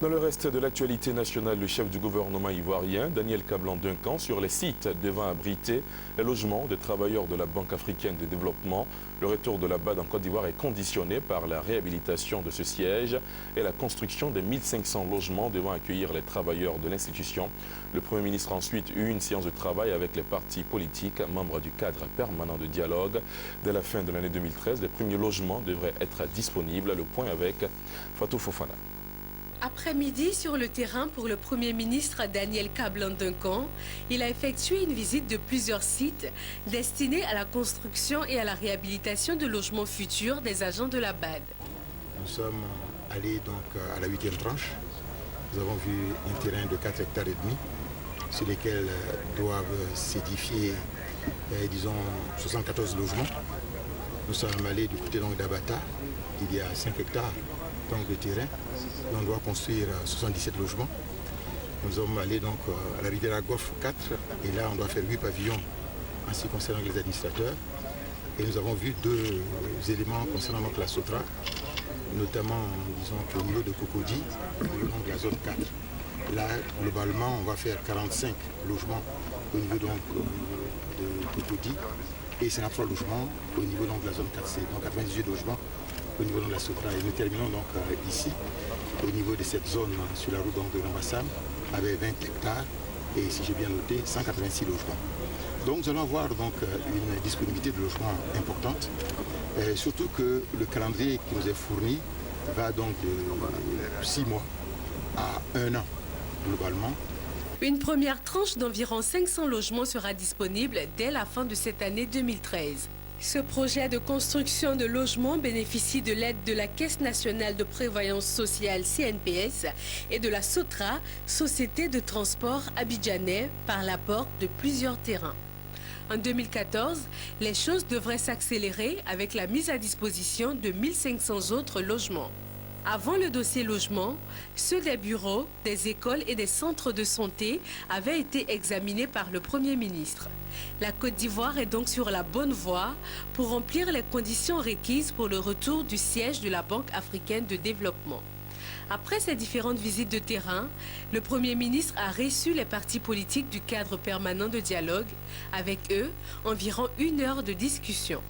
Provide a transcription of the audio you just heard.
Dans le reste de l'actualité nationale, le chef du gouvernement ivoirien, Daniel Kablan-Duncan, sur les sites devant abriter les logements des travailleurs de la Banque africaine de développement. Le retour de la BAD en Côte d'Ivoire est conditionné par la réhabilitation de ce siège et la construction des 1500 logements devant accueillir les travailleurs de l'institution. Le Premier ministre a ensuite eu une séance de travail avec les partis politiques, membres du cadre permanent de dialogue. Dès la fin de l'année 2013, les premiers logements devraient être disponibles. Le point avec Fatou Fofana. Après-midi, sur le terrain pour le Premier ministre Daniel Kablan-Duncan, il a effectué une visite de plusieurs sites destinés à la construction et à la réhabilitation de logements futurs des agents de la BAD. Nous sommes allés donc à la 8e tranche. Nous avons vu un terrain de 4 hectares et demi sur lesquels doivent s'édifier, disons, 74 logements. Nous sommes allés du côté d'Abata, il y a 5 hectares donc, de terrain. On doit construire 77 logements. Nous sommes allés donc à la rivière Golfe 4 et là on doit faire 8 pavillons en ce qui concerne les administrateurs. Et nous avons vu deux éléments concernant donc, la Sotra, notamment disons, au niveau de Cocody, au niveau donc, de la zone 4. Là, globalement, on va faire 45 logements au niveau donc, de Cocody et 53 logements au niveau donc, de la zone 4C, donc 98 logements au niveau de la Sotra. Et nous terminons donc ici, au niveau de cette zone sur la route donc, de Rambassam, avec 20 hectares et, si j'ai bien noté, 186 logements. Donc nous allons avoir donc, une disponibilité de logements importante, surtout que le calendrier qui nous est fourni va donc de 6 mois à 1 an globalement. Une première tranche d'environ 500 logements sera disponible dès la fin de cette année 2013. Ce projet de construction de logements bénéficie de l'aide de la Caisse nationale de prévoyance sociale CNPS et de la Sotra, Société de transport abidjanais, par l'apport de plusieurs terrains. En 2014, les choses devraient s'accélérer avec la mise à disposition de 1500 autres logements. Avant le dossier logement, ceux des bureaux, des écoles et des centres de santé avaient été examinés par le Premier ministre. La Côte d'Ivoire est donc sur la bonne voie pour remplir les conditions requises pour le retour du siège de la Banque africaine de développement. Après ces différentes visites de terrain, le Premier ministre a reçu les partis politiques du cadre permanent de dialogue. Avec eux, environ 1 heure de discussion.